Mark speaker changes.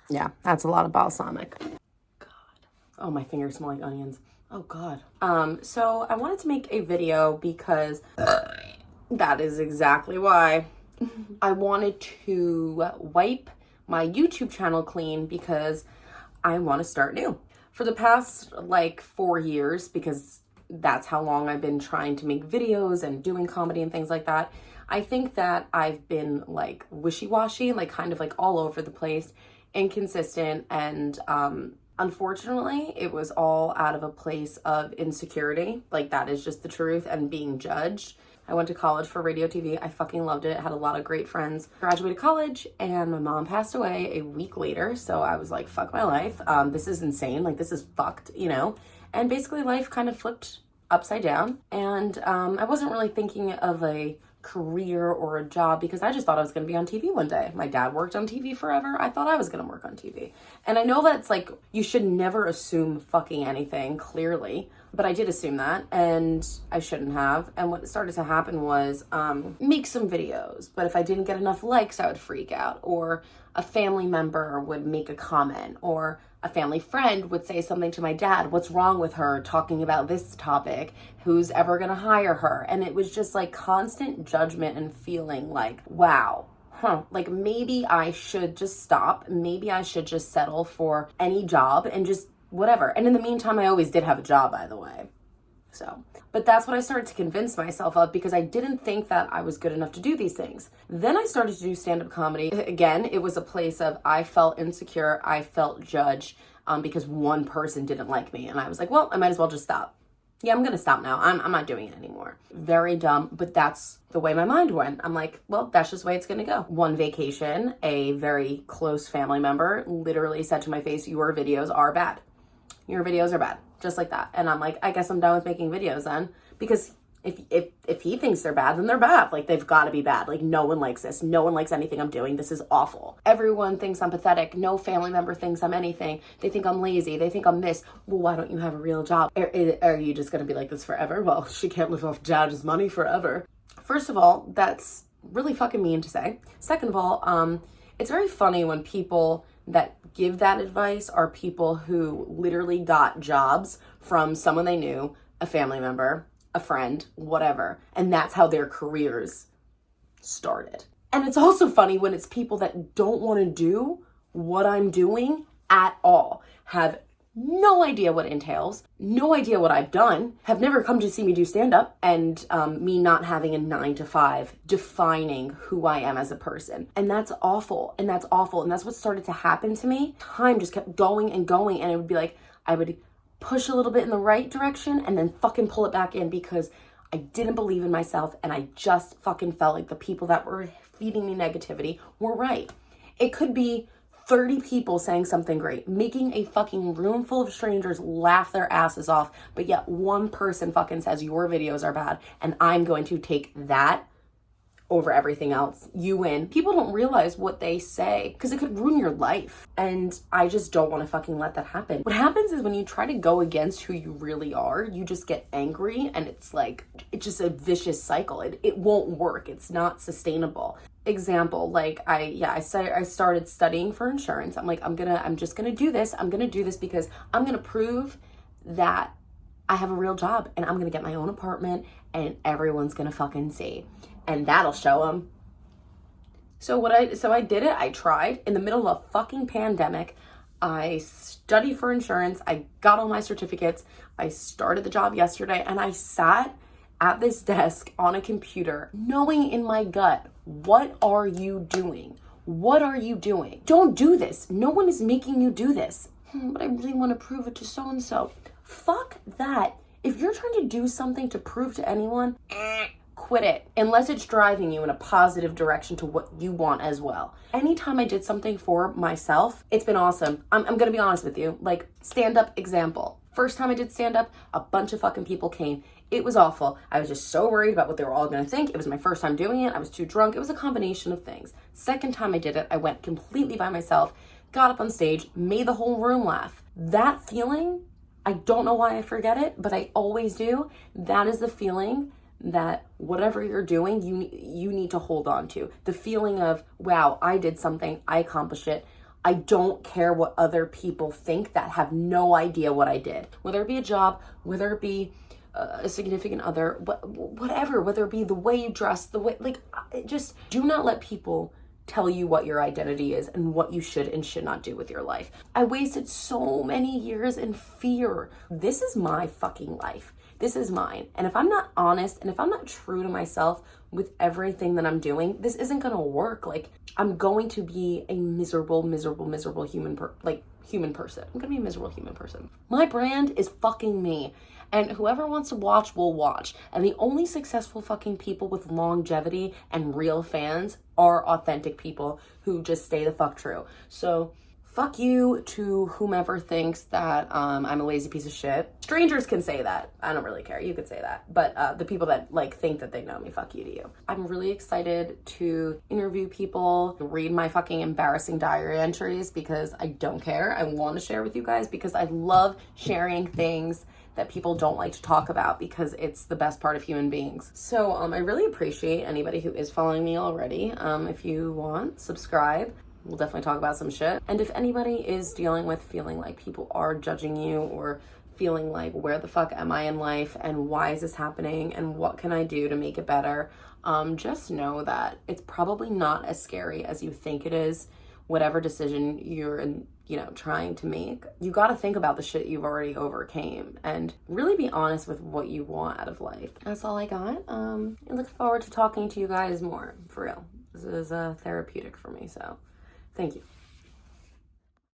Speaker 1: Yeah, that's a lot of balsamic. God. Oh, my fingers smell like onions. Oh, God. So I wanted to make a video because that is exactly why. I wanted to wipe my YouTube channel clean because I want to start new. For the past like 4 years, because that's how long I've been trying to make videos and doing comedy and things like that, I think that I've been like wishy-washy, like kind of like all over the place, inconsistent, and unfortunately, it was all out of a place of insecurity. Like, that is just the truth, and being judged. I went to college for radio TV. I fucking loved it. Had a lot of great friends. Graduated college, and my mom passed away a week later. So I was like, fuck my life. This is insane. Like, this is fucked, you know? And basically, life kind of flipped upside down. And I wasn't really thinking of a career or a job because I just thought I was going to be on TV one day. My dad worked on TV forever. I thought I was going to work on TV. And I know that's like, you should never assume fucking anything, clearly. But I did assume that, and I shouldn't have. And what started to happen was make some videos. But if I didn't get enough likes, I would freak out. Or a family member would make a comment, or a family friend would say something to my dad. What's wrong with her talking about this topic? Who's ever gonna hire her? And it was just like constant judgment and feeling like, wow, like maybe I should just stop. Maybe I should just settle for any job and just whatever. And in the meantime, I always did have a job, by the way. So, but that's what I started to convince myself of because I didn't think that I was good enough to do these things. Then I started to do stand-up comedy. Again, it was a place of I felt insecure, I felt judged because one person didn't like me. And I was like, well, I might as well just stop. Yeah, I'm gonna stop now. I'm not doing it anymore. Very dumb, but that's the way my mind went. I'm like, well, that's just the way it's gonna go. One vacation, a very close family member literally said to my face, your videos are bad. Your videos are bad. Just like that. And I'm like, I guess I'm done with making videos then. Because if he thinks they're bad, then they're bad. Like, they've got to be bad. Like, no one likes this. No one likes anything I'm doing. This is awful. Everyone thinks I'm pathetic. No family member thinks I'm anything. They think I'm lazy. They think I'm this. Well, why don't you have a real job? Are you just going to be like this forever? Well, she can't live off Dad's money forever. First of all, that's really fucking mean to say. Second of all, it's very funny when people that give that advice are people who literally got jobs from someone they knew, a family member, a friend, whatever. And that's how their careers started. And it's also funny when it's people that don't want to do what I'm doing at all, have no idea what it entails, no idea what I've done, have never come to see me do stand-up, and me not having a 9-to-5 defining who I am as a person. And that's awful, and that's awful, and that's what started to happen to me. Time just kept going and going, and it would be like, I would push a little bit in the right direction and then fucking pull it back in because I didn't believe in myself, and I just fucking felt like the people that were feeding me negativity were right. It could be 30 people saying something great, making a fucking room full of strangers laugh their asses off, but yet one person fucking says your videos are bad, and I'm going to take that over everything else. You win. People don't realize what they say because it could ruin your life. And I just don't want to fucking let that happen. What happens is when you try to go against who you really are, you just get angry, and it's like, it's just a vicious cycle. It won't work. It's not sustainable. Example, like I started studying for insurance. I'm like, I'm just gonna do this. I'm gonna do this because I'm gonna prove that I have a real job, and I'm gonna get my own apartment, and everyone's gonna fucking see. And that'll show them. So I did it. I tried in the middle of a fucking pandemic. I studied for insurance. I got all my certificates. I started the job yesterday, and I sat at this desk on a computer, knowing in my gut, what are you doing? What are you doing? Don't do this. No one is making you do this. But I really want to prove it to so-and-so. Fuck that. If you're trying to do something to prove to anyone, quit it. Unless it's driving you in a positive direction to what you want as well. Anytime I did something for myself, it's been awesome. I'm going to be honest with you. Like, stand-up example. First time I did stand-up, a bunch of fucking people came. It was awful. I was just so worried about what they were all going to think. It was my first time doing it. I was too drunk. It was a combination of things. Second time I did it, I went completely by myself, got up on stage, made the whole room laugh. That feeling, I don't know why I forget it, but I always do. That is the feeling that whatever you're doing, you need to hold on to. The feeling of, wow, I did something, I accomplished it, I don't care what other people think that have no idea what I did. Whether it be a job, whether it be a significant other, whatever, whether it be the way you dress, the way, like, just do not let people tell you what your identity is and what you should and should not do with your life. I wasted so many years in fear. This is my fucking life. This is mine. And if I'm not honest and if I'm not true to myself with everything that I'm doing, this isn't gonna work. Like, I'm going to be a miserable human person. I'm gonna be a miserable human person. My brand is fucking me. And whoever wants to watch will watch. And the only successful fucking people with longevity and real fans are authentic people who just stay the fuck true. So fuck you to whomever thinks that I'm a lazy piece of shit. Strangers can say that. I don't really care. You could say that. But the people that like think that they know me, fuck you to you. I'm really excited to interview people, read my fucking embarrassing diary entries because I don't care. I want to share with you guys because I love sharing things that people don't like to talk about because it's the best part of human beings. So I really appreciate anybody who is following me already. If you want, subscribe. We'll definitely talk about some shit. And if anybody is dealing with feeling like people are judging you or feeling like, where the fuck am I in life and why is this happening and what can I do to make it better, just know that it's probably not as scary as you think it is. Whatever decision you're trying to make, you got to think about the shit you've already overcame and really be honest with what you want out of life. That's all I got. I look forward to talking to you guys more, for real. This is therapeutic for me, so thank you.